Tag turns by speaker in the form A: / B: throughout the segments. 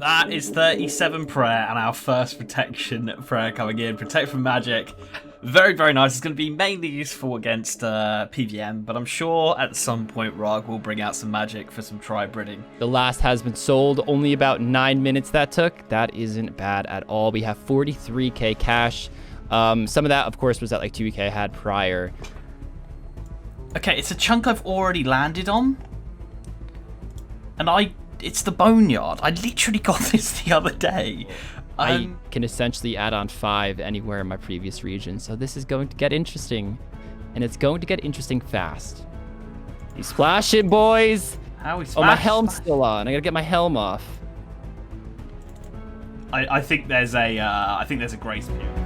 A: That is 37 prayer and our first protection prayer coming in. Protect from magic. Very, very nice. It's going to be mainly useful against PVM, but I'm sure at some point Rargh will bring out some magic for some tribe breeding.
B: The last has been sold. Only about 9 minutes that took. That isn't bad at all. We have 43k cash. Some of that, of course, was at like 2k I had prior.
A: Okay, it's a chunk I've already landed on. And it's the Boneyard. I literally got this the other day.
B: I can essentially add on 5 anywhere in my previous region. So this is going to get interesting. And it's going to get interesting fast. He's splashing, boys.
A: How is
B: Oh, my helm's still on. I gotta get my helm off.
A: I think there's a grace period.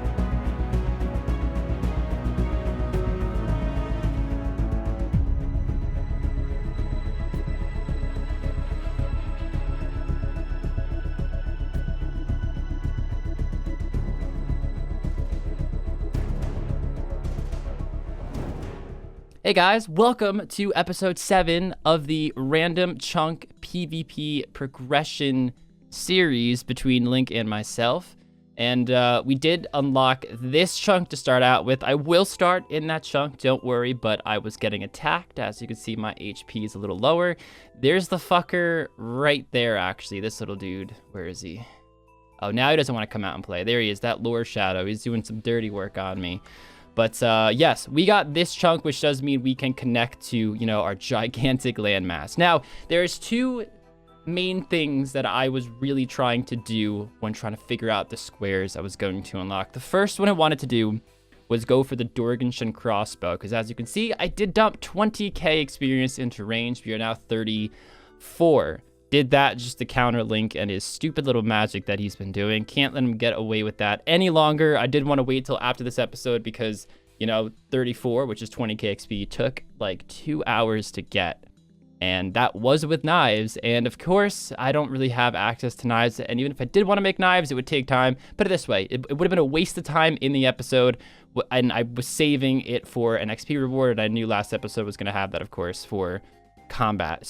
B: Hey guys, welcome to episode 7 of the Random Chunk PvP progression series between Link and myself. And we did unlock this chunk to start out with. I will start in that chunk, don't worry, but I was getting attacked. As you can see, my HP is a little lower. There's the fucker right there, actually, this little dude. Where is he? Oh, now he doesn't want to come out and play. There he is, that lore shadow. He's doing some dirty work on me. But yes, we got this chunk, which does mean we can connect to, you know, our gigantic landmass. Now, there's 2 main things that I was really trying to do when trying to figure out the squares I was going to unlock. The first one I wanted to do was go for the Dorganshun crossbow, because as you can see, I did dump 20k experience into range. We are now 34. Did that just to counter Link and his stupid little magic that he's been doing. Can't let him get away with that any longer. I did want to wait till after this episode because, you know, 34, which is 20k XP, took like 2 hours to get. And that was with knives. And of course, I don't really have access to knives. And even if I did want to make knives, it would take time. Put it this way, it would have been a waste of time in the episode. And I was saving it for an XP reward. And I knew last episode was going to have that, of course, for combat.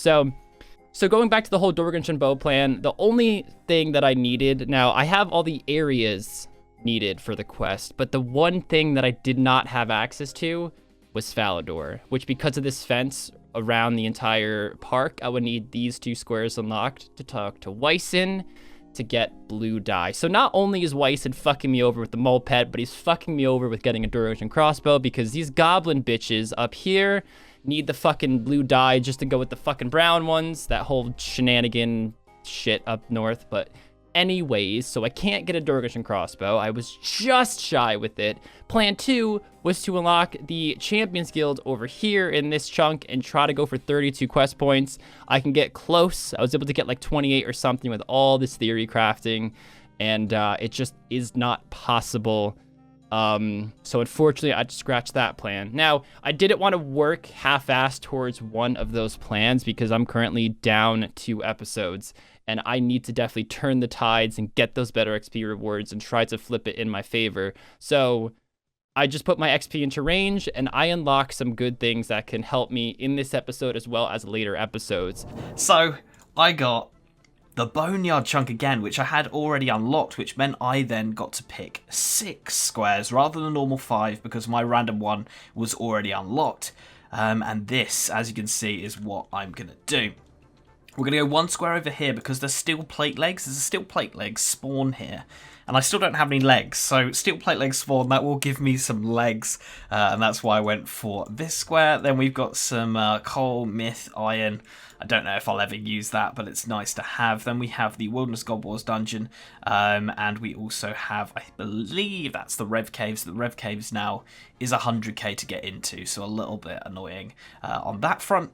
B: So going back to the whole Dorganshun bow plan, the only thing that I needed, now I have all the areas needed for the quest, but the one thing that I did not have access to was Falador, which because of this fence around the entire park, I would need these 2 squares unlocked to talk to Wyson to get blue dye. So not only is Wyson fucking me over with the mole pet, but he's fucking me over with getting a Dorganshun crossbow because these goblin bitches up here need the fucking blue dye just to go with the fucking brown ones. That whole shenanigan shit up north. But anyways, so I can't get a Dorganshun crossbow. I was just shy with it. Plan 2 was to unlock the Champions Guild over here in this chunk and try to go for 32 quest points. I can get close. I was able to get like 28 or something with all this theory crafting. And it just is not possible. So unfortunately, I had to scratch that plan. Now, I didn't want to work half-assed towards one of those plans because I'm currently down 2 episodes, and I need to definitely turn the tides and get those better XP rewards and try to flip it in my favor. So I just put my XP into range, and I unlock some good things that can help me in this episode as well as later episodes.
A: So I got the Boneyard chunk again, which I had already unlocked, which meant I then got to pick 6 squares rather than a normal 5 because my random one was already unlocked. And this, as you can see, is what I'm going to do. We're going to go 1 square over here because there's steel plate legs. There's a steel plate leg spawn here. And I still don't have any legs, so steel plate legs spawn, that will give me some legs. And that's why I went for this square. Then we've got some coal, myth, iron. I don't know if I'll ever use that, but it's nice to have. Then we have the Wilderness God Wars dungeon, and we also have, I believe that's the Rev Caves. The Rev Caves now is 100k to get into, so a little bit annoying on that front.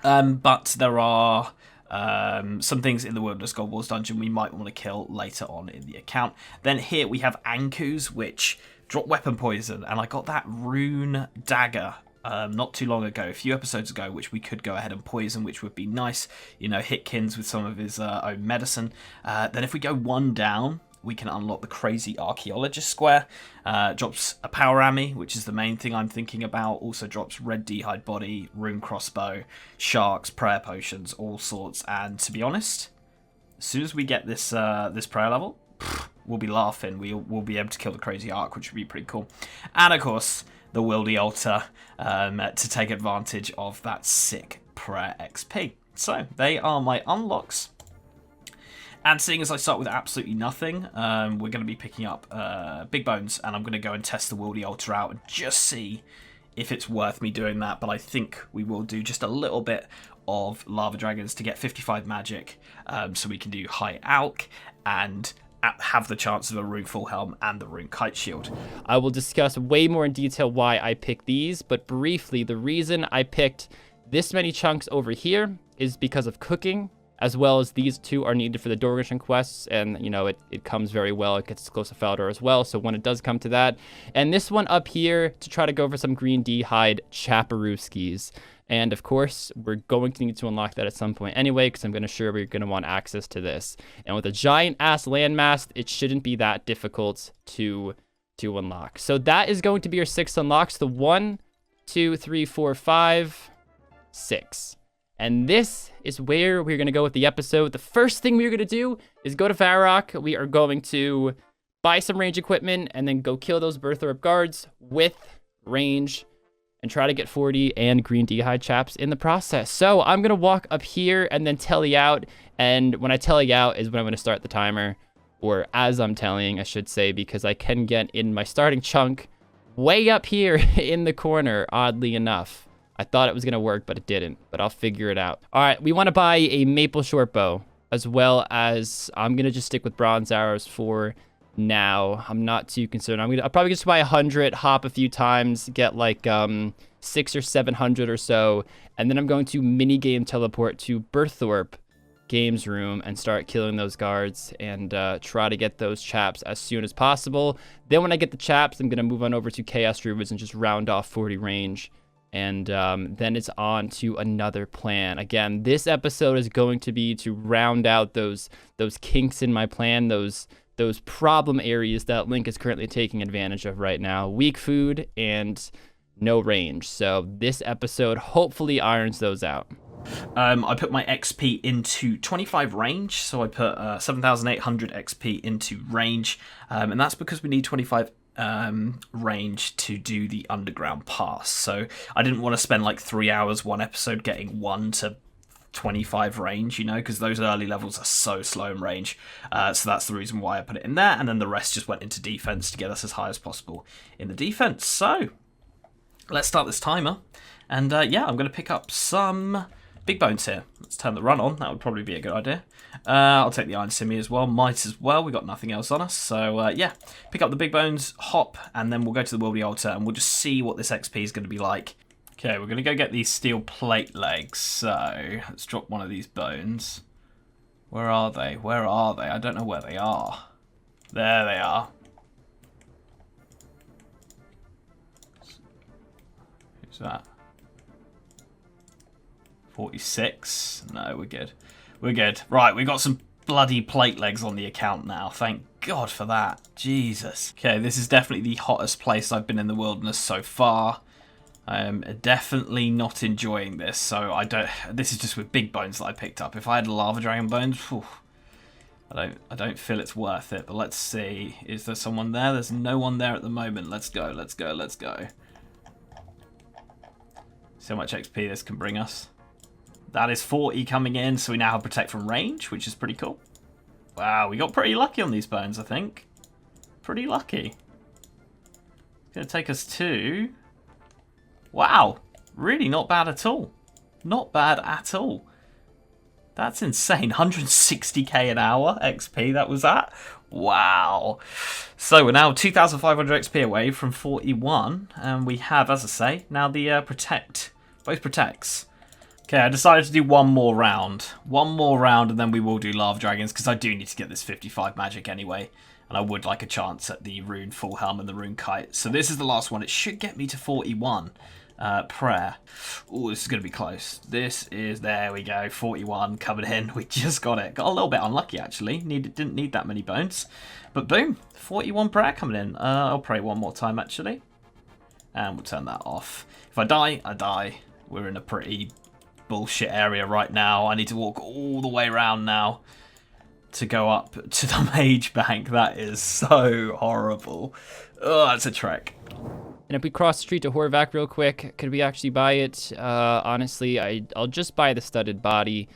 A: But there are some things in the Wilderness God Wars dungeon we might want to kill later on in the account. Then here we have Ankus, which drop weapon poison, and I got that rune dagger not too long ago, a few episodes ago, which we could go ahead and poison, which would be nice. You know, hit Kins with some of his own medicine. Then if we go 1 down, we can unlock the crazy archaeologist square. Drops a power ammy, which is the main thing I'm thinking about. Also drops red d'hide body, rune crossbow, sharks, prayer potions, all sorts. And to be honest, as soon as we get this this prayer level, we'll be laughing. We'll be able to kill the crazy arc, which would be pretty cool. And of course, the Wildy Altar to take advantage of that sick prayer XP. So they are my unlocks. And seeing as I start with absolutely nothing, we're going to be picking up Big Bones, and I'm going to go and test the Wildy Altar out and just see if it's worth me doing that. But I think we will do just a little bit of Lava Dragons to get 55 magic, so we can do High Alch and have the chance of a Rune Full Helm and the Rune Kite Shield.
B: I will discuss way more in detail why I picked these, but briefly, the reason I picked this many chunks over here is because of cooking, as well as these two are needed for the Dorganishan quests, and, you know, it comes very well. It gets close to Falador as well, so when it does come to that. And this one up here to try to go for some green D-hide Chaparooskies. And, of course, we're going to need to unlock that at some point anyway, because I'm sure we're going to want access to this. And with a giant-ass landmass, it shouldn't be that difficult to unlock. So that is going to be our 6 unlocks. The 1, 2, 3, 4, 5, 6. And this is where we're going to go with the episode. The first thing we're going to do is go to Varrock. We are going to buy some range equipment and then go kill those Birthorpe guards with range and try to get 40 and green D-hide chaps in the process. So I'm going to walk up here and then telly out. And when I telly out is when I'm going to start the timer, or as I'm tellying, I should say, because I can get in my starting chunk way up here in the corner, oddly enough. I thought it was going to work, but it didn't. But I'll figure it out. All right, we want to buy a maple short bow, as well as I'm going to just stick with bronze arrows for now. I'm not too concerned. I'll probably just buy 100, hop a few times, get like 600 or 700 or so, and then I'm going to minigame teleport to Birthorpe Games Room and start killing those guards and try to get those chaps as soon as possible. Then when I get the chaps, I'm going to move on over to Chaos Rivers and just round off 40 range. And then it's on to another plan. Again, this episode is going to be to round out those kinks in my plan, those problem areas that Link is currently taking advantage of right now. Weak food and no range. So this episode hopefully irons those out.
A: I put my XP into 25 range, so I put 7,800 XP into range, and that's because we need 25 range to do the underground pass. So I didn't want to spend like 3 hours one episode getting 1 to 25 range, you know, because those early levels are so slow in range. So that's the reason why I put it in there, and then the rest just went into defense to get us as high as possible in the defense. So let's start this timer, and yeah, I'm going to pick up some Big Bones here. Let's turn the run on. That would probably be a good idea. I'll take the Iron Simi as well. Might as well. We got nothing else on us. So, yeah. Pick up the Big Bones, hop, and then we'll go to the Wildy Altar, and we'll just see what this XP is going to be like. Okay, we're going to go get these steel plate legs. So, let's drop one of these bones. Where are they? Where are they? I don't know where they are. There they are. Who's that? 46. No, we're good. We're good. Right, we got some bloody plate legs on the account now. Thank God for that. Jesus. Okay, this is definitely the hottest place I've been in the wilderness so far. I am definitely not enjoying this, so I don't... This is just with Big Bones that I picked up. If I had Lava Dragon Bones, whew, I don't feel it's worth it. But let's see. Is there someone there? There's no one there at the moment. Let's go, let's go, let's go. See how much XP this can bring us. That is 40 coming in, so we now have Protect from range, which is pretty cool. Wow, we got pretty lucky on these bones, I think. Pretty lucky. It's going to take us to... Wow, really not bad at all. Not bad at all. That's insane. 160k an hour XP, that was that. Wow. So we're now 2,500 XP away from 41, and we have, as I say, now the Protect. Both Protects. Okay, I decided to do one more round. One more round, and then we will do Lava Dragons, because I do need to get this 55 magic anyway. And I would like a chance at the Rune Full Helm and the Rune Kite. So this is the last one. It should get me to 41. Prayer. Oh, this is going to be close. This is, there we go, 41 coming in. We just got it. Got a little bit unlucky, actually. Didn't need that many bones. But boom, 41 prayer coming in. I'll pray one more time, actually. And we'll turn that off. If I die, I die. We're in a pretty bullshit area right now. I need to walk all the way around now. to go up to the mage bank. That is so horrible. Oh, that's a trek.
B: And if we cross the street to Horvath real quick, could we actually buy it? Honestly, I'll just buy the studded body.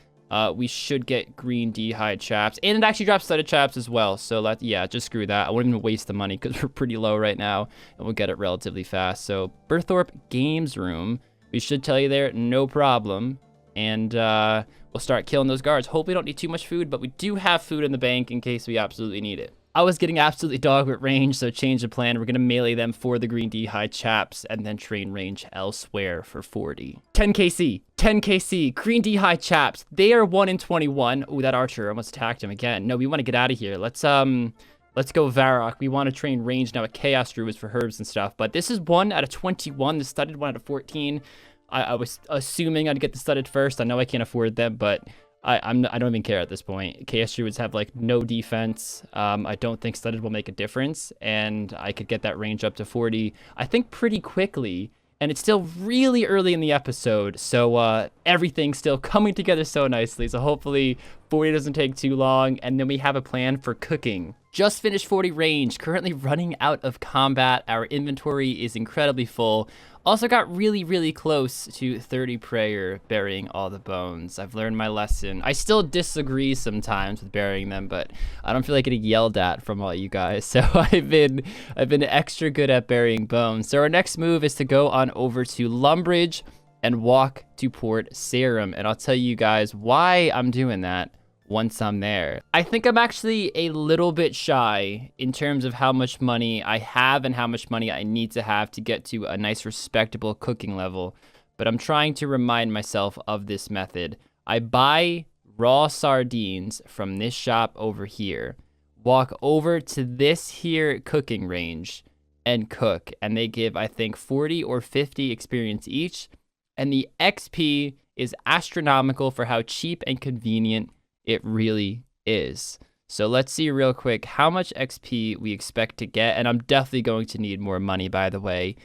B: We should get green D-hide chaps, and it actually drops studded chaps as well. So yeah, just screw that. I won't even waste the money because we're pretty low right now, and we'll get it relatively fast. So Berthorpe Games Room, we should tell you there, no problem. And we'll start killing those guards. Hope we don't need too much food, but we do have food in the bank in case we absolutely need it. I was getting absolutely dog with range, so change the plan. We're going to melee them for the green D-hide chaps and then train range elsewhere for 40. 10 KC, 10 KC, green D-hide chaps. They are 1 in 21. Ooh, that archer almost attacked him again. No, we want to get out of here. Let's go Varrock. We want to train range now with Chaos Druids for herbs and stuff. But this is 1 out of 21. The studded 1 out of 14. I was assuming I'd get the studded first. I know I can't afford them, but I don't even care at this point. Chaos Druids have like no defense. I don't think studded will make a difference, and I could get that range up to 40, I think, pretty quickly. And it's still really early in the episode, so everything's still coming together so nicely. So hopefully 40 doesn't take too long, and then we have a plan for cooking. Just finished 40 range, currently running out of combat. Our inventory is incredibly full. Also got really, really close to 30 prayer, burying all the bones. I've learned my lesson. I still disagree sometimes with burying them, but I don't feel like getting yelled at from all you guys. So I've been extra good at burying bones. So our next move is to go on over to Lumbridge and walk to Port Sarim. And I'll tell you guys why I'm doing that once I'm there. I think I'm actually a little bit shy in terms of how much money I have and how much money I need to have to get to a nice respectable cooking level, but I'm trying to remind myself of this method. I buy raw sardines from this shop over here, walk over to this here cooking range and cook, and they give, I think, 40 or 50 experience each, and the XP is astronomical for how cheap and convenient it really is. So let's see real quick how much XP we expect to get. And I'm definitely going to need more money, by the way,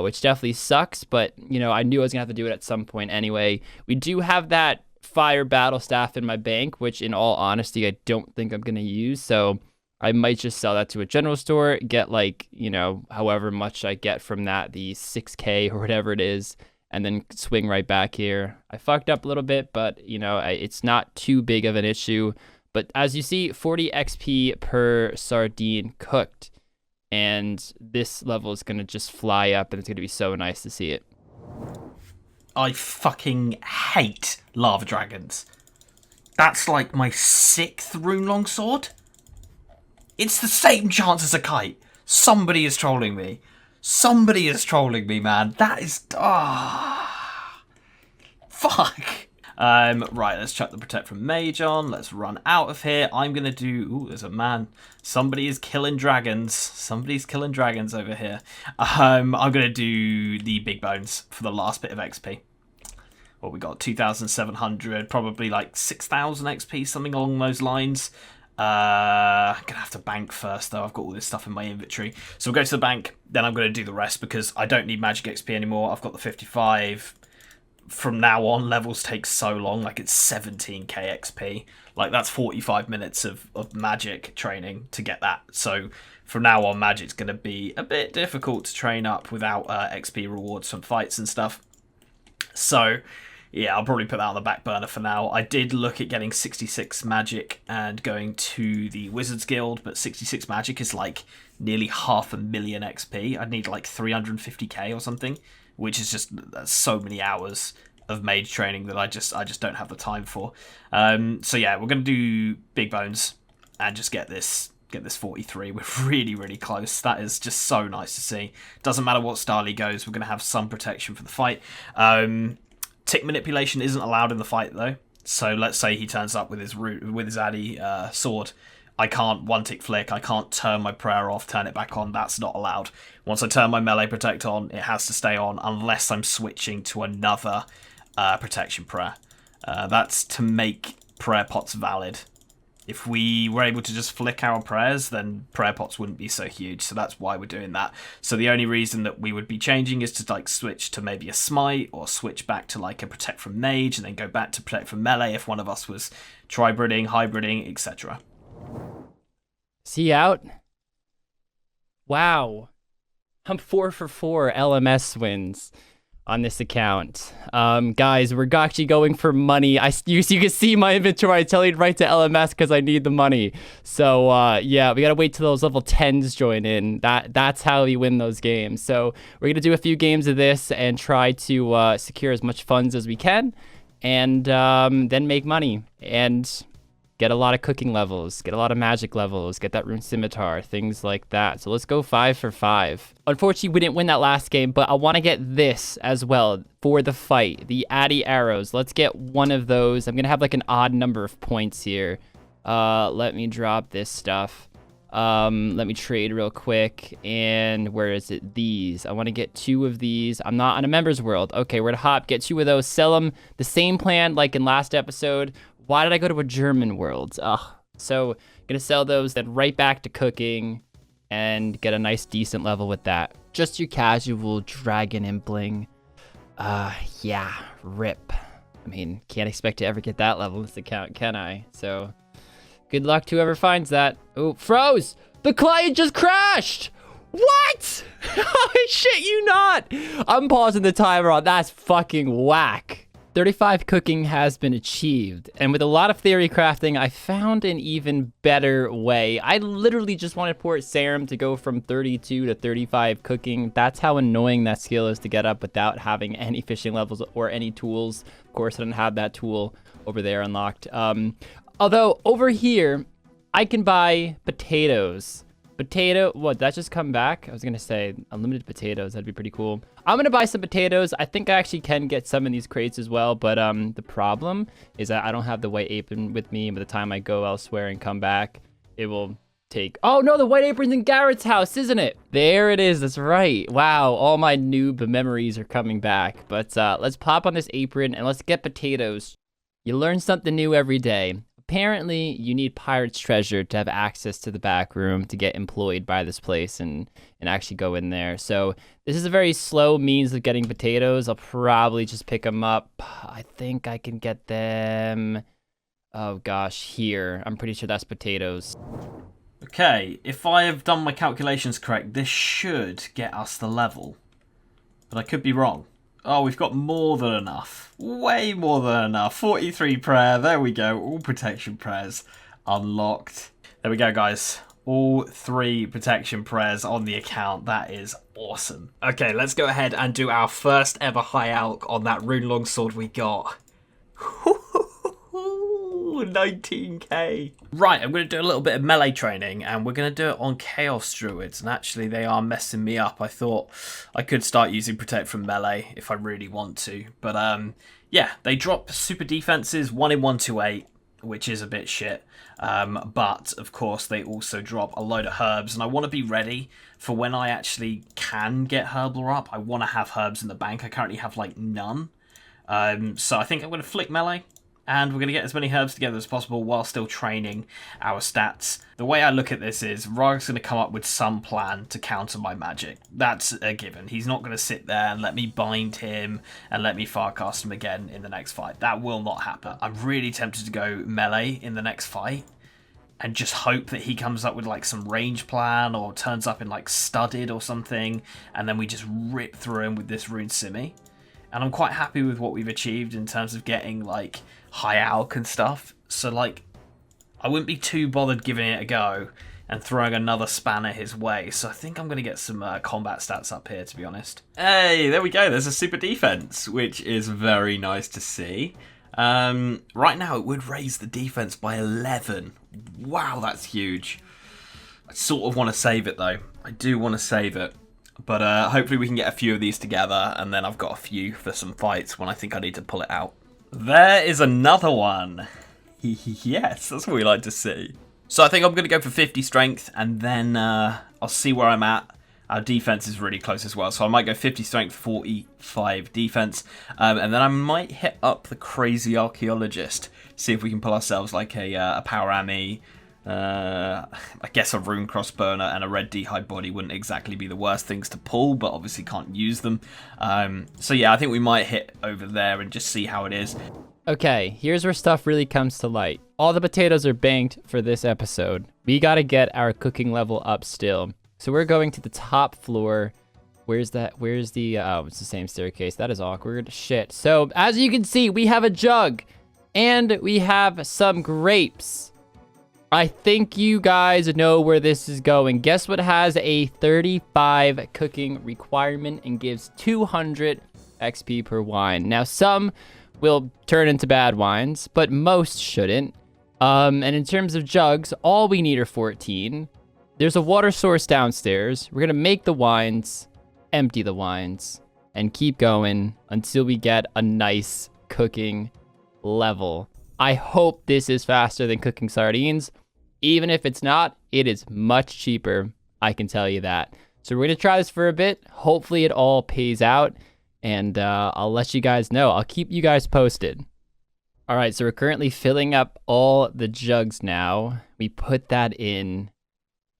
B: which definitely sucks. But, you know, I knew I was going to have to do it at some point anyway. We do have that fire battle staff in my bank, which in all honesty, I don't think I'm going to use. So I might just sell that to a general store, get like, you know, however much I get from that, the 6K or whatever it is, and then swing right back here. I fucked up a little bit, but, you know, it's not too big of an issue. But as you see, 40 XP per sardine cooked. And this level is going to just fly up, and it's going to be so nice to see it.
A: I fucking hate lava dragons. That's like my 6th rune longsword. It's the same chance as a kite. Somebody is trolling me. Somebody is trolling me, man. That is... fuck. Right, let's chuck the Protect from Mage on. Let's run out of here. I'm going to do... Ooh, there's a man. Somebody is killing dragons. Somebody's killing dragons over here. I'm going to do the big bones for the last bit of XP. Well, we got 2,700, probably like 6,000 XP, something along those lines. I'm going to have to bank first, though. I've got all this stuff in my inventory. So we'll go to the bank, then I'm going to do the rest because I don't need magic XP anymore. I've got the 55. From now on, levels take so long, like it's 17k XP. Like that's 45 minutes of magic training to get that. So from now on, magic's going to be a bit difficult to train up without XP rewards from fights and stuff. So yeah, I'll probably put that on the back burner for now. I did look at getting 66 magic and going to the Wizards Guild, but 66 magic is like nearly 500,000 XP. I'd need like 350k or something, which is just so many hours of mage training that I just don't have the time for. So yeah, we're going to do big bones and just get this 43. We're really, really close. That is just so nice to see. Doesn't matter what style he goes, we're going to have some protection for the fight. Tick manipulation isn't allowed in the fight though. So let's say he turns up with his Addy sword. I can't one-tick flick, I can't turn my prayer off, turn it back on, that's not allowed. Once I turn my melee protect on, it has to stay on unless I'm switching to another protection prayer. That's to make prayer pots valid. If we were able to just flick our prayers, then prayer pots wouldn't be so huge, so that's why we're doing that. So the only reason that we would be changing is to like switch to maybe a smite, or switch back to like a protect from mage, and then go back to protect from melee if one of us was tribriding, hybriding, etc.
B: Is he out? Wow. I'm 4 for 4 LMS wins on this account. Guys, we're actually going for money. You can see my inventory. I tell you right to LMS because I need the money. So yeah, we gotta wait till those level 10s join in. That's how we win those games. So we're gonna do a few games of this and try to secure as much funds as we can, and then make money and get a lot of cooking levels, get a lot of magic levels, get that rune scimitar, things like that. So let's go 5 for 5. Unfortunately, we didn't win that last game, but I want to get this as well for the fight, the Addy arrows. Let's get one of those. I'm going to have like an odd number of points here. Let me drop this stuff. Let me trade real quick. And where is it? These. I want to get 2 of these. I'm not on a members world. Okay, we're to hop, get 2 of those, sell them. The same plan like in last episode. Why did I go to a German world? Ugh. So, gonna sell those, then right back to cooking and get a nice decent level with that. Just your casual dragon and bling. Yeah, rip. I mean, can't expect to ever get that level in this account, can I? So, good luck to whoever finds that. Oh, froze! The client just crashed! What? I shit you not! I'm pausing the timer on. That's fucking whack. 35 cooking has been achieved, and with a lot of theory crafting, I found an even better way. I literally just wanted Port Sarum to go from 32 to 35 cooking. That's how annoying that skill is to get up without having any fishing levels or any tools. Of course, I didn't have that tool over there unlocked. Although, over here, I can buy potatoes. What, that just come back? I was gonna say unlimited potatoes, that'd be pretty cool. I'm gonna buy some potatoes. I think I actually can get some in these crates as well, but the problem is that I don't have the white apron with me. By the time I go elsewhere and come back, it will take... Oh no, the white apron's in Garrett's house, isn't it? There it is, that's right. Wow, all my noob memories are coming back. But let's pop on this apron and let's get potatoes. You learn something new every day. Apparently, you need Pirate's Treasure to have access to the back room to get employed by this place and actually go in there. So this is a very slow means of getting potatoes. I'll probably just pick them up. I think I can get them... Oh gosh, here. I'm pretty sure that's potatoes.
A: Okay, if I have done my calculations correct, this should get us the level. But I could be wrong. Oh, we've got more than enough. Way more than enough. 43 prayer. There we go. All protection prayers unlocked. There we go, guys. All 3 protection prayers on the account. That is awesome. Okay, let's go ahead and do our first ever high alch on that rune longsword we got. 19k. Right, I'm going to do a little bit of melee training, and we're going to do it on Chaos Druids, and actually they are messing me up. I thought I could start using Protect from melee if I really want to, but yeah, they drop super defenses 1 in 128, which is a bit shit, but of course they also drop a load of herbs, and I want to be ready for when I actually can get Herbler up. I want to have herbs in the bank. I currently have like none, so I think I'm going to flick melee. And we're going to get as many herbs together as possible while still training our stats. The way I look at this is Rargh's going to come up with some plan to counter my magic. That's a given. He's not going to sit there and let me bind him and let me farcast him again in the next fight. That will not happen. I'm really tempted to go melee in the next fight and just hope that he comes up with like some range plan or turns up in like studded or something, and then we just rip through him with this rune simmy. And I'm quite happy with what we've achieved in terms of getting like high alch and stuff. So like, I wouldn't be too bothered giving it a go and throwing another spanner his way. So I think I'm going to get some combat stats up here, to be honest. Hey, there we go. There's a super defense, which is very nice to see. Right now, it would raise the defense by 11. Wow, that's huge. I sort of want to save it, though. I do want to save it. But hopefully we can get a few of these together, and then I've got a few for some fights when I think I need to pull it out. There is another one. Yes, that's what we like to see. So I think I'm going to go for 50 strength, and then I'll see where I'm at. Our defense is really close as well, so I might go 50 strength, 45 defense, and then I might hit up the crazy archaeologist, see if we can pull ourselves like a power ammy. I guess a rune crossburner and a red d'hide body wouldn't exactly be the worst things to pull, but obviously can't use them. So yeah, I think we might hit over there and just see how it is.
B: Okay, here's where stuff really comes to light. All the potatoes are banked for this episode. We gotta get our cooking level up still. So we're going to the top floor. Where's that? Where's the, oh, it's the same staircase. That is awkward. Shit. So as you can see, we have a jug and we have some grapes. I think you guys know where this is going. Guess what has a 35 cooking requirement and gives 200 XP per wine. Now some will turn into bad wines, but most shouldn't. And in terms of jugs, all we need are 14. There's a water source downstairs. We're gonna make the wines, empty the wines, and keep going until we get a nice cooking level. I hope this is faster than cooking sardines. Even if it's not, it is much cheaper, I can tell you that. So we're gonna try this for a bit. Hopefully it all pays out. And I'll let you guys know. I'll keep you guys posted. All right, so we're currently filling up all the jugs now. We put that in,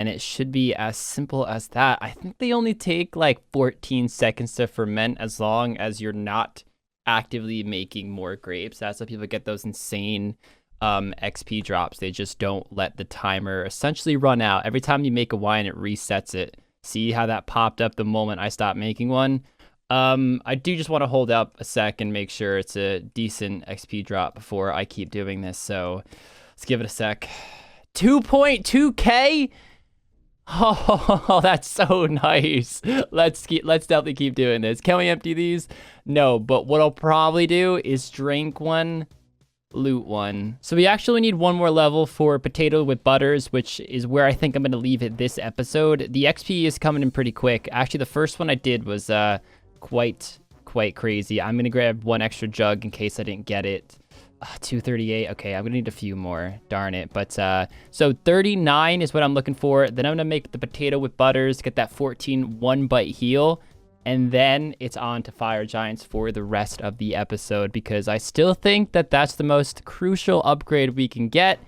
B: and it should be as simple as that. I think they only take like 14 seconds to ferment as long as you're not actively making more grapes. That's how people get those insane XP drops. They just don't let the timer essentially run out. Every time you make a wine, it resets it. See how that popped up the moment I stopped making one? I do just want to hold up a sec and make sure it's a decent XP drop before I keep doing this. So let's give it a sec. 2.2k. Oh, that's so nice. Let's definitely keep doing this. Can we empty these? No, but what I'll probably do is drink one, loot one. So we actually need one more level for potato with butters, which is where I think I'm going to leave it this episode. The XP is coming in pretty quick. Actually, the first one I did was quite crazy. I'm gonna grab one extra jug in case I didn't get it. 238. Okay, I'm gonna need a few more. Darn it. But so 39 is what I'm looking for. Then I'm gonna make the potato with butters, get that 14 one bite heal, and then it's on to fire giants for the rest of the episode, because I still think that that's the most crucial upgrade we can get.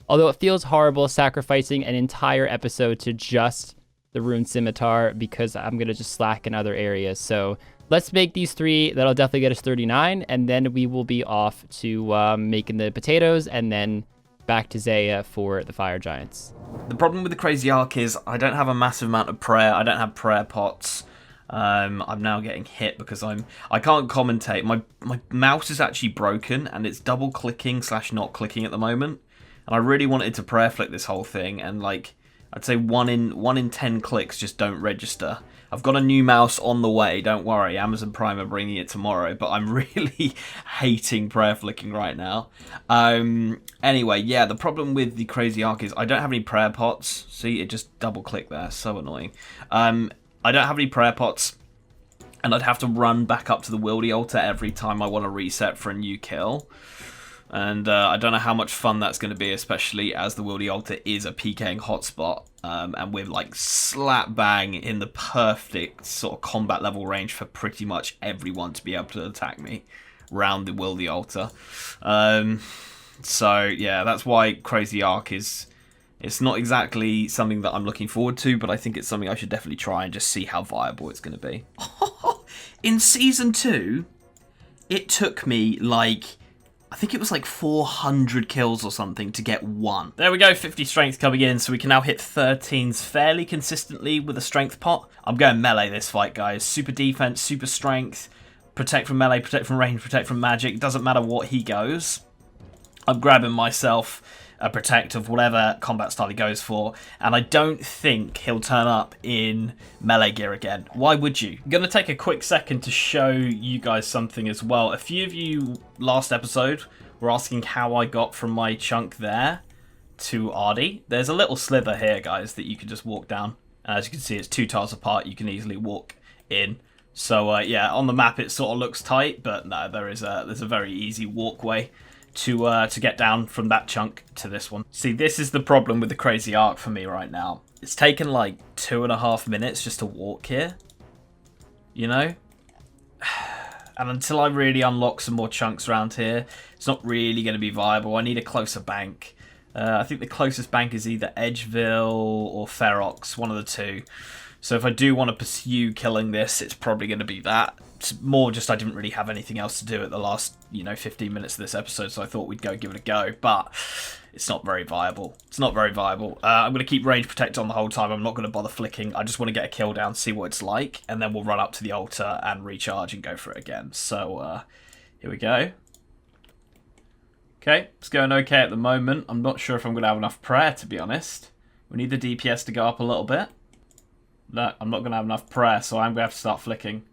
B: Although it feels horrible sacrificing an entire episode to just the rune scimitar, because I'm gonna just slack in other areas. So let's make these 3. That'll definitely get us 39, and then we will be off to making the potatoes, and then back to Zaya for the fire giants.
A: The problem with the crazy arc is I don't have a massive amount of prayer. I don't have prayer pots. I'm now getting hit because I can't commentate. My mouse is actually broken and it's double clicking / not clicking at the moment, and I really wanted to prayer flick this whole thing, and like I'd say 1 in 10 clicks just don't register. I've got a new mouse on the way, don't worry, Amazon Prime are bringing it tomorrow, but I'm really hating prayer flicking right now. Anyway, yeah, the problem with the crazy arc is I don't have any prayer pots. See, it just double clicked there, so annoying. I don't have any prayer pots, and I'd have to run back up to the wildy altar every time I want to reset for a new kill. And I don't know how much fun that's going to be, especially as the wildy altar is a PKing hotspot, and we're like slap bang in the perfect sort of combat level range for pretty much everyone to be able to attack me round the wildy altar. So yeah, that's why crazy arc is, it's not exactly something that I'm looking forward to, but I think it's something I should definitely try and just see how viable it's going to be. In season 2, it took me like, I think it was like 400 kills or something to get 1. There we go, 50 strength coming in, so we can now hit 13s fairly consistently with a strength pot. I'm going melee this fight, guys. Super defense, super strength, protect from melee, protect from range, protect from magic. Doesn't matter what he goes. I'm grabbing myself a protect of whatever combat style he goes for, and I don't think he'll turn up in melee gear again. Why would you? I'm going to take a quick second to show you guys something as well. A few of you last episode were asking how I got from my chunk there to Ardy. There's a little slither here, guys, that you can just walk down. And as you can see, it's 2 tiles apart. You can easily walk in. So yeah, on the map it sort of looks tight, but no, there's a very easy walkway to get down from that chunk to this one. See, this is the problem with the crazy arc for me right now. It's taken like 2.5 minutes just to walk here, you know? And until I really unlock some more chunks around here, it's not really going to be viable. I need a closer bank. I think the closest bank is either Edgeville or Ferox, one of the two. So if I do want to pursue killing this, it's probably going to be that. It's more just I didn't really have anything else to do at the last, 15 minutes of this episode, so I thought we'd go give it a go. But it's not very viable. It's not very viable. I'm going to keep range protect on the whole time. I'm not going to bother flicking. I just want to get a kill down, see what it's like, and then we'll run up to the altar and recharge and go for it again. So here we go. Okay, it's going okay at the moment. I'm not sure if I'm going to have enough prayer, to be honest. We need the DPS to go up a little bit. No, I'm not going to have enough prayer, so I'm going to have to start flicking.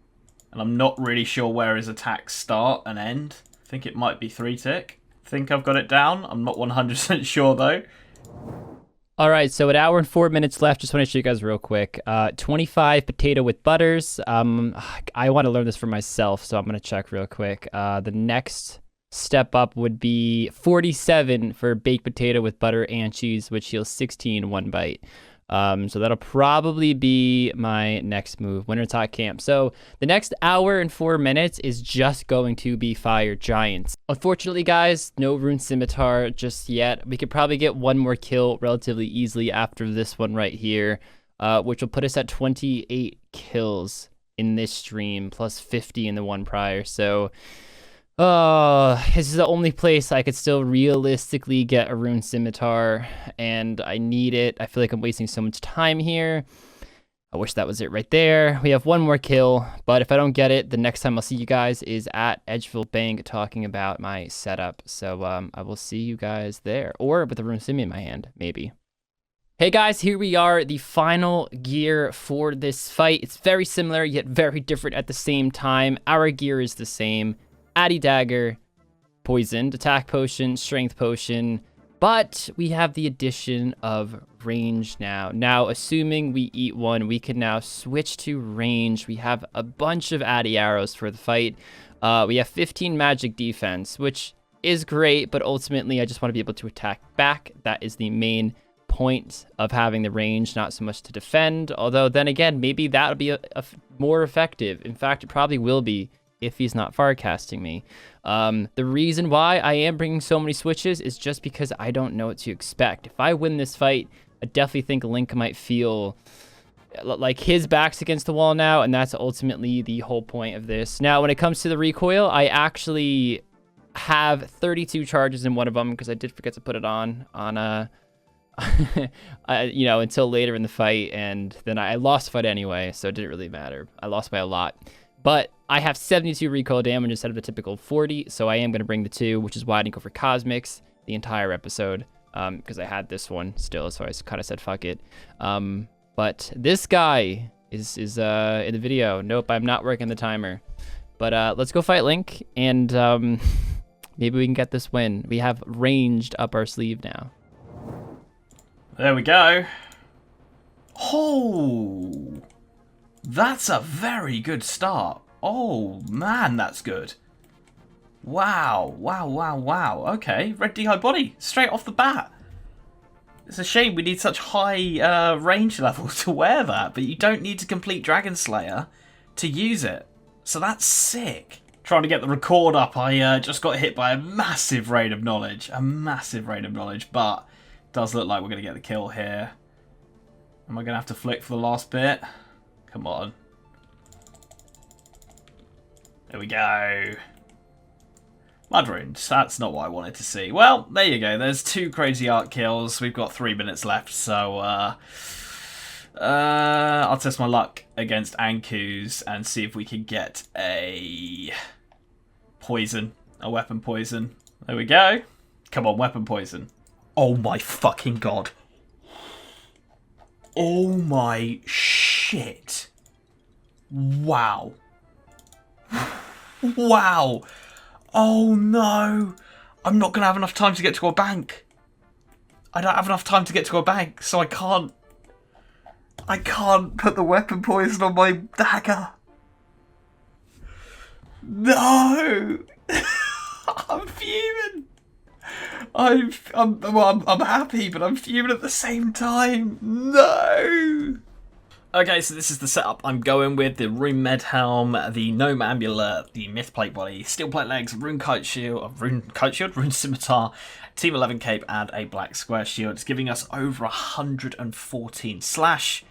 A: And I'm not really sure where his attacks start and end. I think it might be 3 tick. I think I've got it down. I'm not 100% sure, though.
B: All right, so an hour and 4 minutes left. Just want to show you guys real quick. 25 potato with butters. I want to learn this for myself, so I'm going to check real quick. The next step up would be 47 for baked potato with butter and cheese, which heals 16 one bite. So that'll probably be my next move, Winter Talk Camp. So the next hour and 4 minutes is just going to be Fire Giants. Unfortunately, guys, no Rune Scimitar just yet. We could probably get one more kill relatively easily after this one right here, which will put us at 28 kills in this stream, plus 50 in the one prior. So this is the only place I could still realistically get a Rune Scimitar, and I need it. I feel like I'm wasting so much time here. I wish that was it right there. We have one more kill, but if I don't get it, the next time I'll see you guys is at Edgeville Bank talking about my setup. So I will see you guys there, or with a Rune Scimi in my hand, maybe. Hey guys, here we are, the final gear for this fight. It's very similar, yet very different at the same time. Our gear is the same. Addy Dagger, poisoned, attack potion, strength potion, but we have the addition of range now. Now, assuming we eat one, we can now switch to range. We have a bunch of Addy arrows for the fight. We have 15 magic defense, which is great, but ultimately I just want to be able to attack back. That is the main point of having the range, not so much to defend. Although then again, maybe that'll be more effective. In fact, it probably will be, if he's not far casting me. The reason why I am bringing so many switches is just because I don't know what to expect. If I win this fight, I definitely think Link might feel like his back's against the wall now, and that's ultimately the whole point of this. Now, when it comes to the recoil, I actually have 32 charges in one of them because I did forget to put it on until later in the fight, and then I lost the fight anyway, so it didn't really matter. I lost by a lot. But I have 72 recoil damage instead of the typical 40, so I am going to bring the 2, which is why I didn't go for Cosmics the entire episode, because I had this one still, so I kind of said fuck it. But this guy is in the video. Nope, I'm not working the timer. But let's go fight Link, and maybe we can get this win. We have ranged up our sleeve now.
A: There we go. Oh! That's a very good start. Oh, man, that's good. Wow, wow, wow, wow. Okay, red D high body, straight off the bat. It's a shame we need such high range level to wear that, but you don't need to complete Dragon Slayer to use it. So that's sick. Trying to get the record up, I just got hit by a massive rain of knowledge. A massive rain of knowledge, but it does look like we're going to get the kill here. Am I going to have to flick for the last bit? Come on. There we go. Mud runes. That's not what I wanted to see. Well, there you go. There's 2 crazy art kills. We've got 3 minutes left, so I'll test my luck against Anku's and see if we can get a poison. A weapon poison. There we go. Come on, weapon poison. Oh my fucking god. Oh my shit. Wow. Wow. Oh no. I'm not going to have enough time to get to a bank. I don't have enough time to get to a bank, so I can't put the weapon poison on my dagger. No. I'm fuming. I'm happy, but I'm fuming at the same time. No. Okay, so this is the setup I'm going with: the Rune Med Helm, the Gnome Amulet, the Myth Plate Body, Steel Plate Legs, Rune Scimitar, Team 11 Cape, and a Black Square Shield. It's giving us over 114 slash,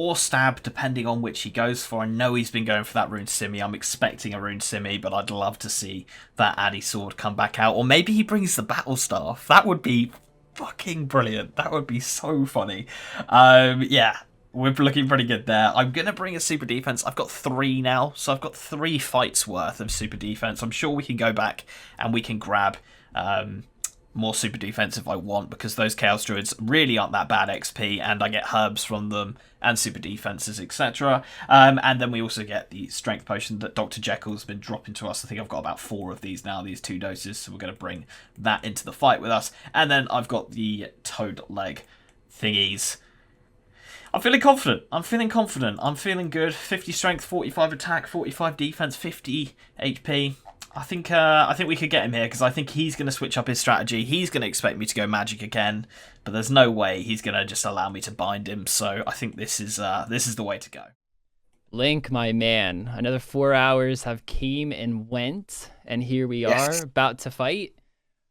A: or stab, depending on which he goes for. I know he's been going for that rune simi. I'm expecting a rune simi, but I'd love to see that Addy sword come back out. Or maybe he brings the battle staff. That would be fucking brilliant. That would be so funny. Yeah, we're looking pretty good there. I'm going to bring a super defense. I've got 3 now, so I've got 3 fights worth of super defense. I'm sure we can go back and we can grab more super defense if I want, because those Chaos Druids really aren't that bad XP, and I get herbs from them and super defenses, etc. And then we also get the strength potion that Dr. Jekyll's been dropping to us. I think I've got about 4 of these now, these 2 doses, so we're going to bring that into the fight with us. And then I've got the toad leg thingies. I'm feeling confident. I'm feeling good. 50 strength, 45 attack, 45 defense, 50 HP. I think we could get him here, because I think he's going to switch up his strategy. He's going to expect me to go magic again, but there's no way he's going to just allow me to bind him. So I think this is the way to go.
B: Link, my man, another 4 hours have came and went, and here we are about to fight.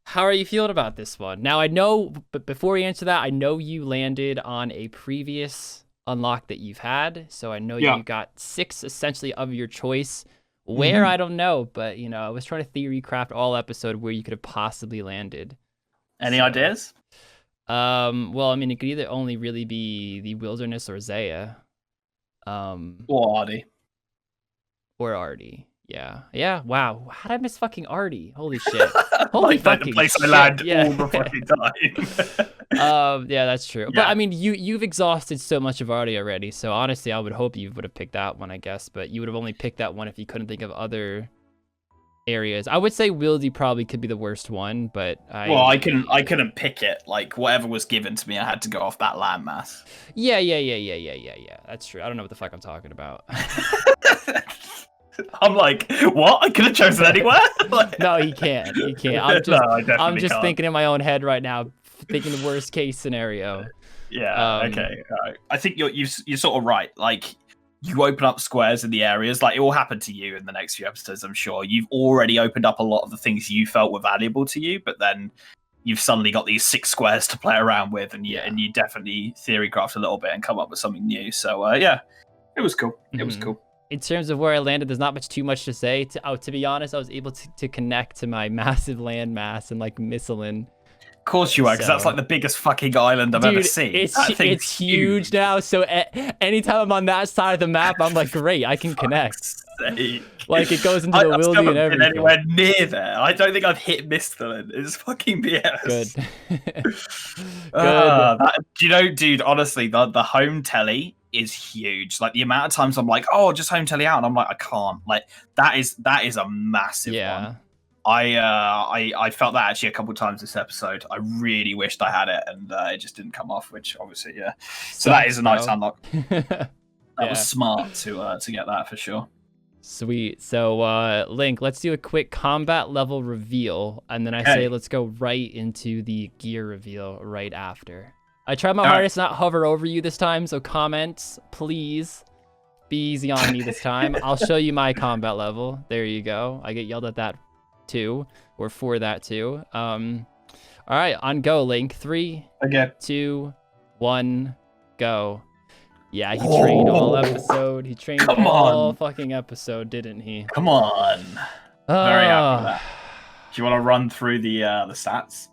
B: How are you feeling about this one? Now I know, but before we answer that, I know you landed on a previous unlock that you've had, so I know you got 6 essentially of your choice. Where, I don't know, but, you know, I was trying to theory craft all episode where you could have possibly landed.
A: Any ideas?
B: Well, I mean, it could either only really be the Wilderness or Zaya.
A: Or Artie.
B: Or Artie. Yeah, wow. How did I miss fucking Artie? Holy shit. Holy
A: like
B: fucking
A: the place
B: shit.
A: I land all the fucking time.
B: Yeah, that's true. Yeah. But I mean, you've exhausted so much of Artie already, so honestly, I would hope you would have picked that one, I guess, but you would have only picked that one if you couldn't think of other areas. I would say Wildy probably could be the worst one, but
A: I couldn't pick it. Like, whatever was given to me, I had to go off that landmass.
B: Yeah. That's true. I don't know what the fuck I'm talking about.
A: I'm like, what? I could have chosen anywhere.
B: No, he can't. I'm just thinking in my own head right now, thinking the worst case scenario.
A: Yeah. Okay. All right. I think you're sort of right. Like, you open up squares in the areas. Like, it will happen to you in the next few episodes, I'm sure. You've already opened up a lot of the things you felt were valuable to you, but then you've suddenly got these 6 squares to play around with, and you definitely theory craft a little bit and come up with something new. So yeah, it was cool. It was cool.
B: In terms of where I landed, there's not too much to say. To be honest, I was able to connect to my massive land mass and like Misselin.
A: Of course you are, because that's like the biggest fucking island I've ever seen.
B: It's huge now, so anytime I'm on that side of the map, I'm like, great, I can connect. Like, it goes into the Wildy and everything.
A: Anywhere near there. I don't think I've hit Mistelin. It's fucking BS.
B: Good.
A: Do you know, dude, honestly, the home telly is huge. Like, the amount of times I'm like, oh, just home telly out, and I'm like, I can't. Like, that is a massive one. I felt that actually a couple of times this episode. I really wished I had it, and it just didn't come off, which obviously, yeah. So that is a nice unlock. That was smart to get that for sure.
B: Sweet. So, Link, let's do a quick combat level reveal, and then I say let's go right into the gear reveal right after. I tried my hardest to not hover over you this time, so comments, please be easy on me this time. I'll show you my combat level. There you go. I get yelled at that too, or for that too. All right, on go, Link. 3, 2, 1, go. Yeah, he trained all episode. He trained all fucking episode, didn't he?
A: Come on. Very happy with that. Do you want to run through the stats?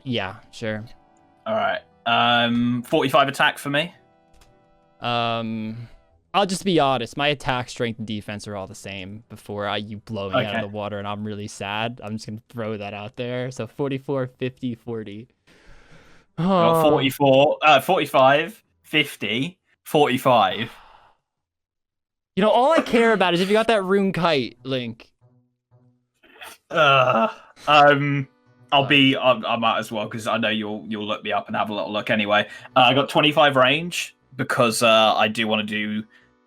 B: Yeah, sure.
A: All right. 45 attack for me.
B: I'll just be honest. My attack, strength, and defense are all the same before you blow me out of the water, and I'm really sad. I'm just going to throw that out there. So 44, 50, 40.
A: Oh. 44, 45, 50, 45.
B: You know, all I care about is if you got that rune kite, Link.
A: I might as well, because I know you'll look me up and have a little look anyway. I got 25 range because I do want to do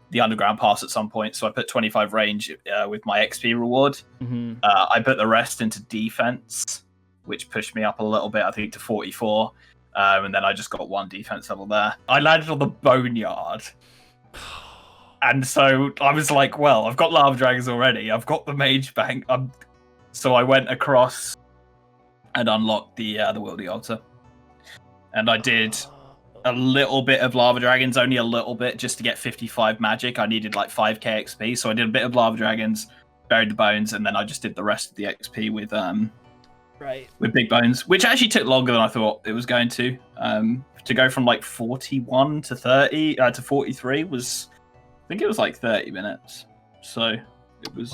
A: the underground pass at some point, so I put 25 range with my XP reward. I put the rest into defense, which pushed me up a little bit, I think, to 44. And then I just got 1 defense level there. I landed on the boneyard. And so I was like, well, I've got lava dragons already. I've got the mage bank. So I went across and unlocked the Wildy altar. And I did a little bit of lava dragons, only a little bit, just to get 55 magic. I needed like 5k XP, so I did a bit of lava dragons, buried the bones, and then I just did the rest of the XP with big bones, which actually took longer than I thought it was going to. To go from like 41 to 30 to 43 was, I think it was like 30 minutes. So it was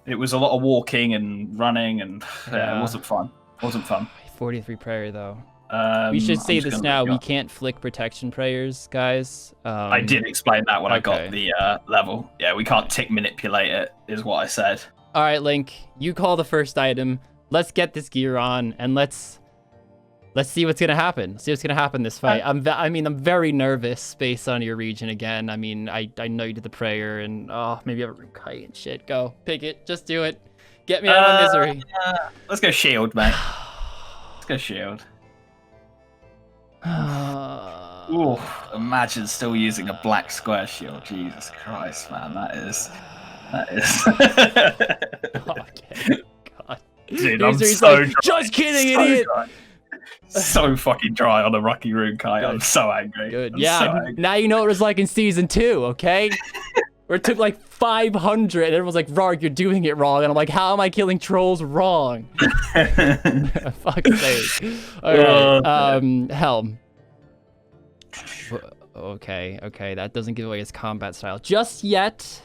A: it was a lot of walking and running, and it wasn't fun. It wasn't fun.
B: 43 prayer though. We should say this now. We can't flick protection prayers, guys.
A: I did explain that when I got the level. Yeah, we can't tick manipulate it, is what I said.
B: All right, Link, you call the first item. Let's get this gear on, and let's see what's gonna happen. See what's gonna happen this fight. I'm very nervous based on your region again. I mean, I know you did the prayer, and maybe I have a rune kite and shit. Go pick it. Just do it. Get me out of misery.
A: Let's go shield, mate. Let's go shield. Ooh, imagine still using a black square shield. Jesus Christ, man, that is.
B: Okay. God.
A: Dude, I'm so dry.
B: Just kidding, idiot.
A: So fucking dry on a Rocky Rune Kite. I'm so angry.
B: Good.
A: I'm
B: yeah.
A: So angry.
B: Now you know what it was like in season 2. Okay. Where it took like 500, and everyone's like, "Rargh, you're doing it wrong," and I'm like, "How am I killing trolls wrong?" Fuck's sake. All right. Helm. Okay, that doesn't give away his combat style just yet.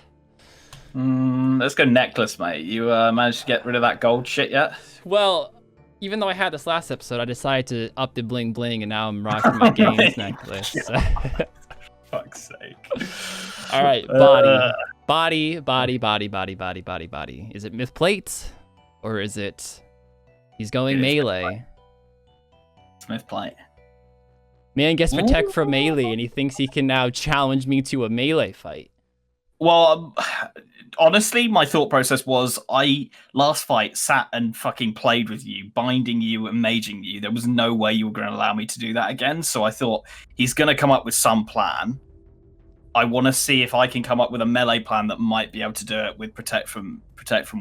A: Let's go necklace, mate. You managed to get rid of that gold shit yet?
B: Well, even though I had this last episode, I decided to up the bling bling, and now I'm rocking my games necklace.
A: Fuck's sake.
B: All right, body. Is it myth plate, or is it he's going melee?
A: It's myth plate.
B: Man gets protect from melee, and he thinks he can now challenge me to a melee fight.
A: Well, honestly, my thought process was I last fight sat and fucking played with you, binding you and maging you. There was no way you were going to allow me to do that again. So I thought he's going to come up with some plan. I want to see if I can come up with a melee plan that might be able to do it with protect from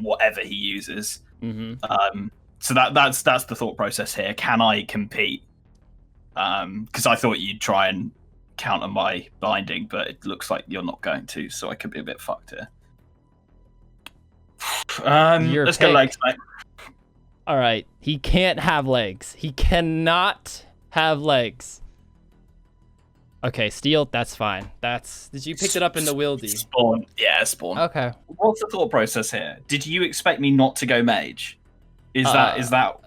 A: whatever he uses. So that's the thought process here. Can I compete? Because I thought you'd try and counter my binding, but it looks like you're not going to, so I could be a bit fucked here. Let's go legs, mate.
B: All right, he can't have legs. He cannot have legs. Okay, steel, that's fine. Did you pick it up in the wildy?
A: Spawn. Yeah, spawn.
B: Okay.
A: What's the thought process here? Did you expect me not to go mage? Is that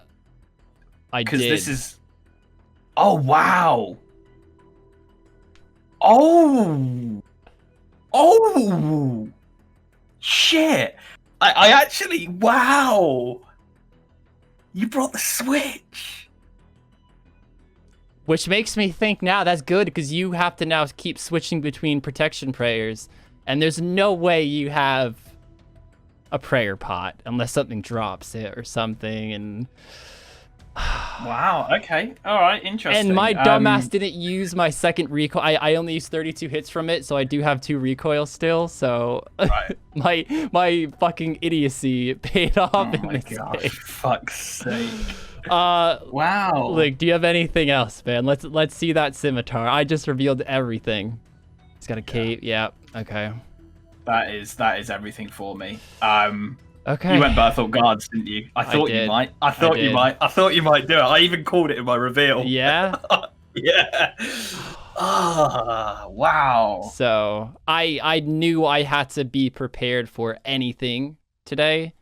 B: I did.
A: Because this is... Oh, wow. Oh. Shit. I actually... Wow. You brought the switch.
B: Which makes me think now that's good, because you have to now keep switching between protection prayers, and there's no way you have a prayer pot unless something drops it or something. And
A: wow. Okay. All right. Interesting.
B: And my dumbass didn't use my second recoil. I only used 32 hits from it, so I do have 2 recoils still. So
A: right.
B: my fucking idiocy paid off in this game.
A: Fuck's sake.
B: Wow. Like, do you have anything else, man? Let's see that scimitar. I just revealed everything. He's got a cape. Yeah. Okay.
A: That is everything for me.
B: Okay.
A: You went Berthold Guards, didn't you? I thought you might. I thought you might do it. I even called it in my reveal.
B: Yeah.
A: Yeah. Wow.
B: So I knew I had to be prepared for anything today.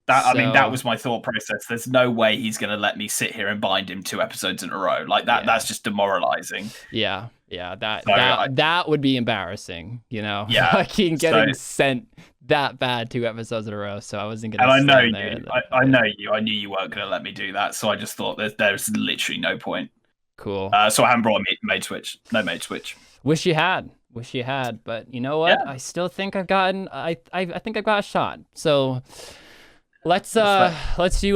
A: I mean, that was my thought process. There's no way he's going to let me sit here and bind him 2 episodes in a row. Like that. Yeah. That's just demoralizing.
B: Yeah. That would be embarrassing, you know?
A: Yeah.
B: Fucking getting sent that bad 2 episodes in a row. So I wasn't going to.
A: And I know you. I know you. I knew you weren't going to let me do that. So I just thought there's literally no point.
B: Cool.
A: So I haven't brought a mage switch. No mage switch.
B: Wish you had. But you know what? Yeah. I still think I've gotten. I think I've got a shot. So. Let's do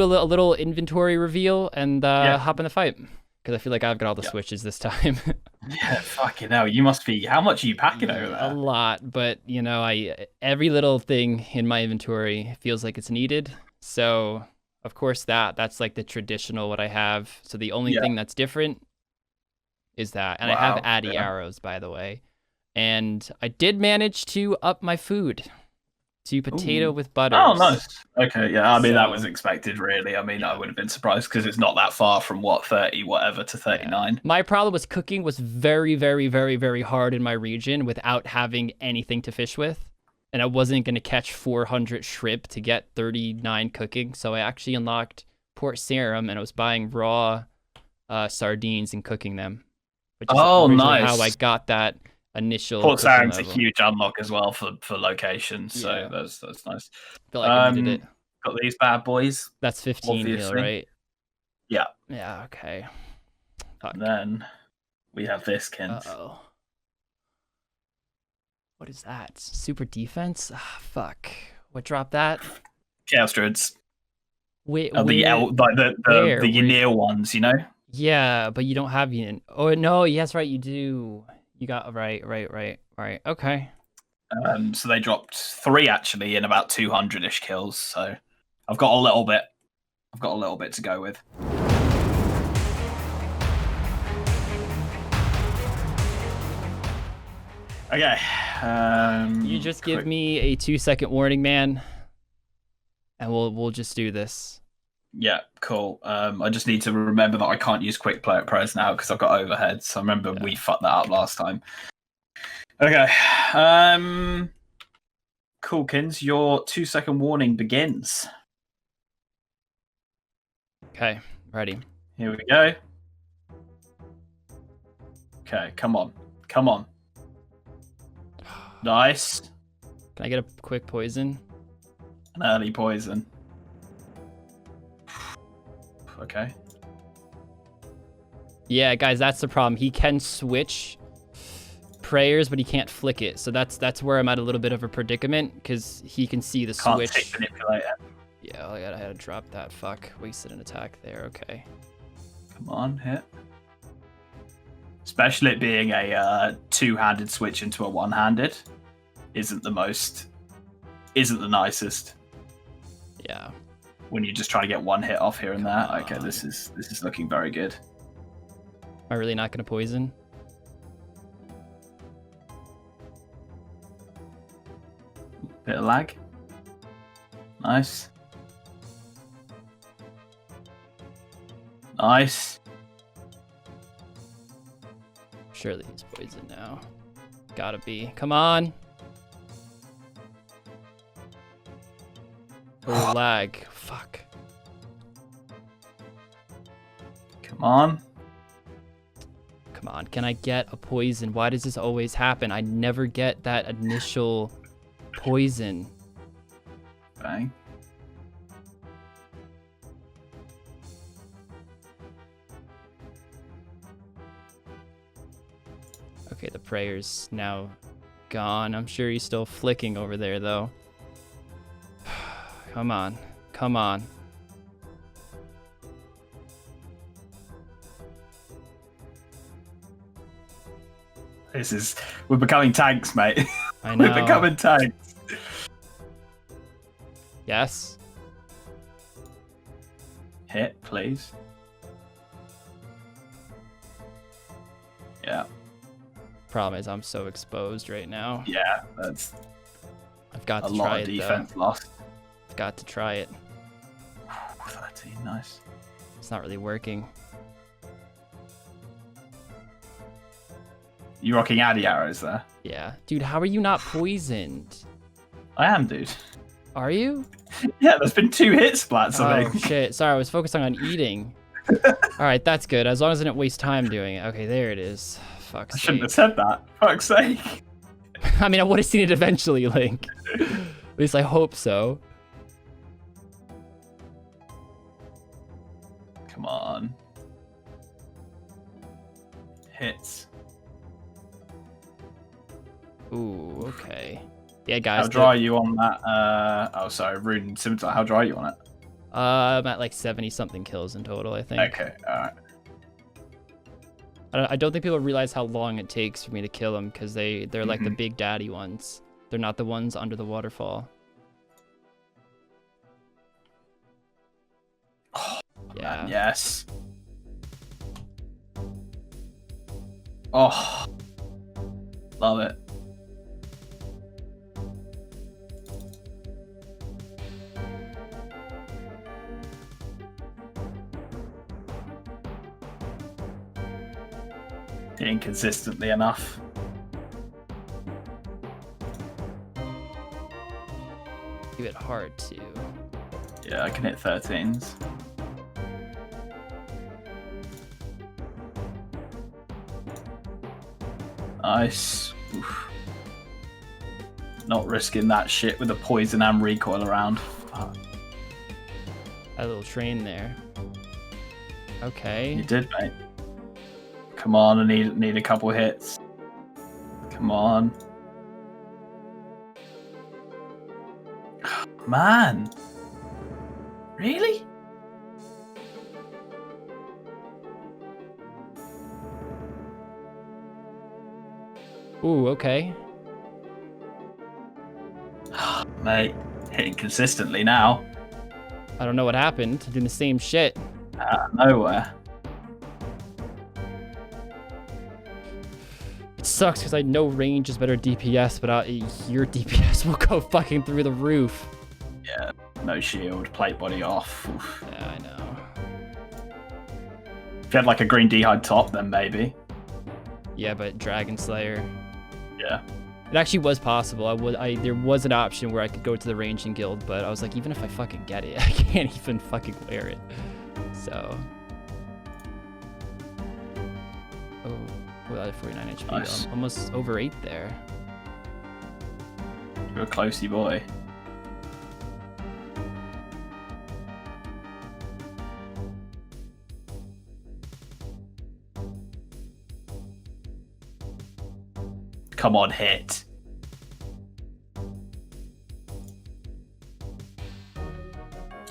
B: a little inventory reveal and hop in the fight, because I feel like I've got all the switches this time.
A: Yeah, fucking hell. You must be... How much are you packing over there?
B: A lot, but you know, every little thing in my inventory feels like it's needed. So of course that's like the traditional what I have. So the only thing that's different is that. And I have
A: Wow,
B: Addy
A: yeah.
B: arrows, by the way. And I did manage to up my food to potato
A: Ooh.
B: with
A: Oh,
B: butters.
A: nice. Okay, yeah. I mean, that was
B: So,
A: expected, really. I mean, I
B: yeah.
A: would have been surprised because it's not that far from what 30 whatever to
B: Yeah.
A: 39.
B: My problem was cooking was very, very, very, very hard in my region without having anything to fish with. And I wasn't going to catch 400 shrimp to get 39 cooking. So I actually unlocked Port Sarum and I was buying raw sardines and cooking them, which is
A: Oh,
B: originally how I
A: nice.
B: got that initial
A: Port
B: cooking
A: Saren's a
B: level.
A: huge unlock as well for locations, so
B: Yeah,
A: that's nice.
B: feel like I needed it.
A: Got these bad boys,
B: That's 15 heal,
A: obviously.
B: right?
A: Yeah.
B: Yeah, okay. Fuck.
A: And then we have this, Kins.
B: Uh-oh. What is that? Super defense? Ah, fuck. What dropped that?
A: Chaos Druids.
B: Wait,
A: The
B: where?
A: Ynir ones, you know?
B: Yeah, but you don't have Yin. Oh no, yes, right, you do. You got right. Okay.
A: So they dropped 3 actually in about 200-ish kills. So I've got a little bit. I've got a little bit to go with. Okay.
B: You just give me a 2-second warning, man, and we'll just do this.
A: Yeah, cool. I just need to remember that I can't use quick play at pros now because I've got overheads. I remember we fucked that up last time. Okay. Coolkins, your 2-second warning begins.
B: Okay, ready.
A: Here we go. Okay, come on. Come on. Nice.
B: Can I get a quick poison?
A: An early poison. Okay.
B: Yeah, guys, that's the problem. He can switch prayers, but he can't flick it. So that's where I'm at a little bit of a predicament because he can see the
A: Can't
B: switch.
A: take manipulator.
B: Yeah, I had to drop that. Fuck, wasted an attack there. Okay.
A: Come on, hit. Especially it being a two-handed switch into a one-handed isn't the nicest.
B: Yeah.
A: When you're just trying to get one hit off here and there.
B: Come
A: Okay,
B: on.
A: this is looking very good.
B: Am I really not gonna poison?
A: Bit of lag. Nice. Nice.
B: Surely he's poisoned now. Gotta be. Come on. Oh, lag. Fuck.
A: Come on.
B: Come on. Can I get a poison? Why does this always happen? I never get that initial poison.
A: Bang.
B: Okay, the prayer's now gone. I'm sure he's still flicking over there, though. Come on. Come on.
A: We're becoming tanks, mate.
B: I know.
A: We're becoming tanks.
B: Yes.
A: Hit, please. Yeah.
B: Problem is, I'm so exposed right now.
A: Yeah, that's
B: I've got
A: a
B: to
A: lot
B: try
A: of
B: it,
A: defense
B: though.
A: lost.
B: I've got to try it.
A: 13, nice.
B: It's not really working.
A: You rocking Addy arrows there?
B: Yeah. Dude, how are you not poisoned?
A: I am, dude.
B: Are you?
A: Yeah, there's been 2 hit splats, I
B: Oh,
A: think.
B: shit. Sorry, I was focusing on eating. Alright, that's good. As long as I didn't waste time doing it. Okay, there it is. Fuck's
A: I shouldn't have
B: sake.
A: said that. Fuck's sake.
B: I mean, I would have seen it eventually, Link. At least I hope so.
A: Come on. Hits.
B: Ooh, okay. Yeah, guys.
A: How dry are you on that? Oh, sorry, Rune Scimitar. How dry are you on it?
B: I'm at like 70-something kills in total, I think.
A: Okay, alright.
B: I don't think people realize how long it takes for me to kill them because they're like the big daddy ones. They're not the ones under the waterfall.
A: Oh,
B: yeah.
A: man, yes. Oh, love it. Inconsistently enough.
B: Give it hard too.
A: Yeah, I can hit 13s. Nice. Oof. Not risking that shit with a poison and recoil around. Fuck.
B: A little train there. Okay.
A: You did, mate. Come on, I need a couple hits. Come on. Man. Really?
B: Ooh, okay.
A: Mate, hitting consistently now.
B: I don't know what happened. Doing the same shit.
A: Out of nowhere.
B: It sucks because I know range is better DPS, but your DPS will go fucking through the roof.
A: Yeah, no shield, plate body off. Oof.
B: Yeah, I know.
A: If you had like a green D-hide top, then maybe.
B: Yeah, but Dragon Slayer.
A: Yeah.
B: It actually was possible. There was an option where I could go to the ranging guild, but I was like, even if I fucking get it, I can't even fucking wear it. So. Oh, well, I had 49 HP.
A: Nice.
B: I'm almost over 8 there.
A: You're a closey boy. Come on, hit.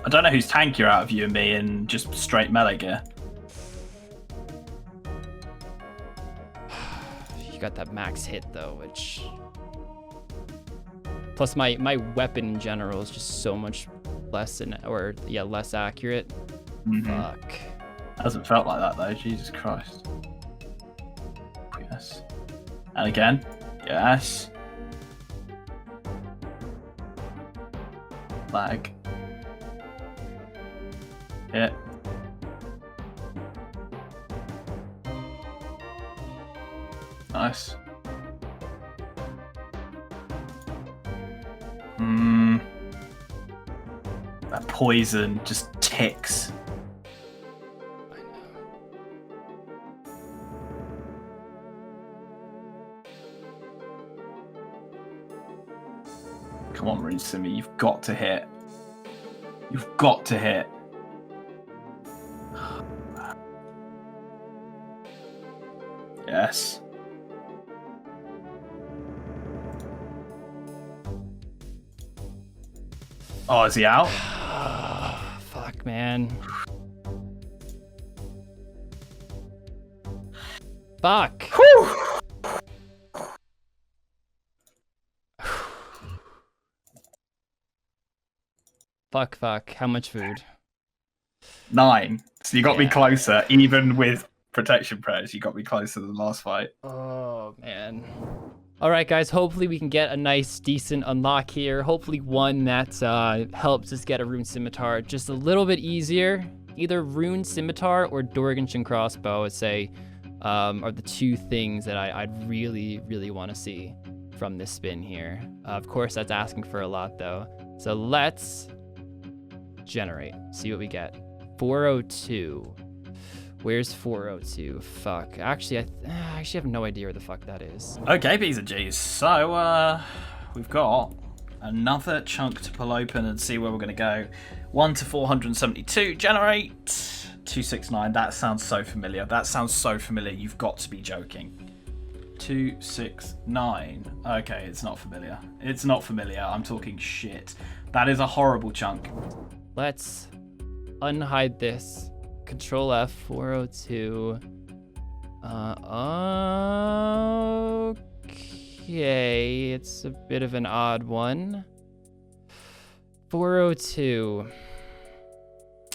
A: I don't know who's tankier out of you and me in just straight melee gear.
B: You got that max hit though, which. Plus my weapon in general is just so much less less accurate.
A: Mm-hmm.
B: Fuck.
A: Hasn't felt like that though, Jesus Christ. Yes. And again. Yes. Lag. Hit. Nice. That poison just ticks.
B: I know.
A: Come on, RuneScape, you've got to hit. You've got to hit. Yes. Oh, is he out?
B: Fuck, man. Fuck.
A: Whew.
B: Fuck. How much food?
A: 9. So you got me
B: Yeah.
A: closer, even with protection prayers. You got me closer than the last fight.
B: Oh, man. All right, guys. Hopefully we can get a nice, decent unlock here. Hopefully one that helps us get a Rune Scimitar just a little bit easier. Either Rune Scimitar or Dorganshire Crossbow, I'd say, are the two things that I'd really, really want to see from this spin here. Of course, that's asking for a lot, though. So let's generate. See what we get. 402. Where's 402? Fuck. Actually, I actually have no idea where the fuck that is.
A: Okay, B's and G's. So, we've got another chunk to pull open and see where we're going to go. 1 to 472. Generate. 269. That sounds so familiar. That sounds so familiar. You've got to be joking. 269. Okay, it's not familiar. It's not familiar. I'm talking shit. That is a horrible chunk.
B: Let's unhide this. Control F, 402. Okay, it's a bit of an odd one. 402.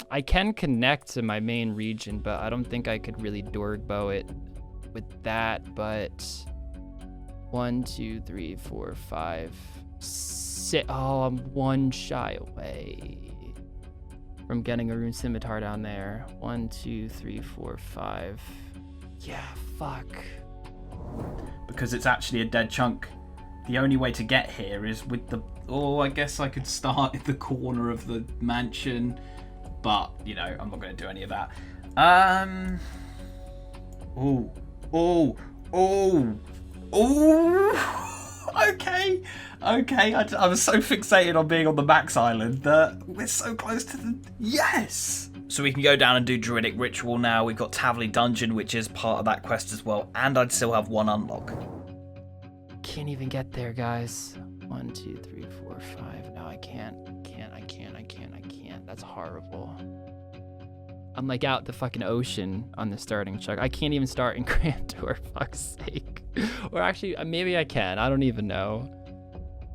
B: I can connect to my main region, but I don't think I could really Dorgbow it with that, but 1, 2, 3, 4, 5, 6. Oh, I'm one shy away from getting a rune scimitar down there. 1, 2, 3, 4, 5. Yeah, fuck.
A: Because it's actually a dead chunk. The only way to get here is with the... Oh, I guess I could start at the corner of the mansion. But, you know, I'm not going to do any of that. Oh. Okay. I was so fixated on being on the Max Island that we're so close to the... Yes! So we can go down and do Druidic Ritual now. We've got Tavley Dungeon, which is part of that quest as well. And I'd still have one unlock.
B: Can't even get there, guys. 1, 2, 3, 4, 5. No, I can't. That's horrible. I'm like out the fucking ocean on the starting chunk. I can't even start in Grand Tour, fuck's sake. Or actually, maybe I can. I don't even know.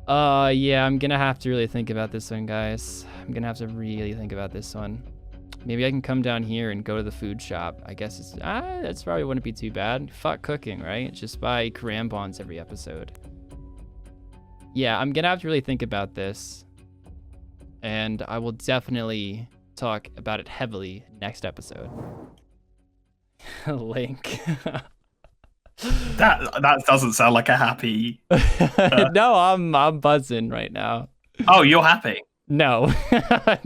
B: Yeah, I'm gonna have to really think about this one, guys. I'm gonna have to really think about this one. Maybe I can come down here and go to the food shop. I guess it's... that's probably wouldn't be too bad. Fuck cooking, right? Just buy Karambons every episode. Yeah, I'm gonna have to really think about this. And I will definitely talk about it heavily next episode. Link.
A: That doesn't sound like a happy...
B: No, I'm buzzing right now.
A: Oh, you're happy?
B: No.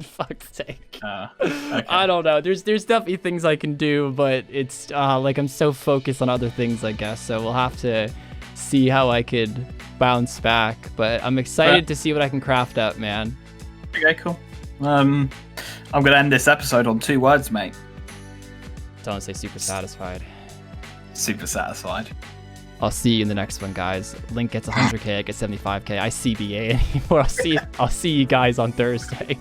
B: Fuck's sake.
A: Okay.
B: I don't know. There's definitely things I can do, but it's like I'm so focused on other things, I guess. So we'll have to see how I could bounce back. But I'm excited to see what I can craft up, man.
A: Okay, cool. I'm gonna end this episode on 2 words, mate.
B: Don't say super satisfied.
A: Super satisfied.
B: I'll see you in the next one, guys. Link gets 100k, I get 75k. I CBA anymore. I'll see you guys on Thursday.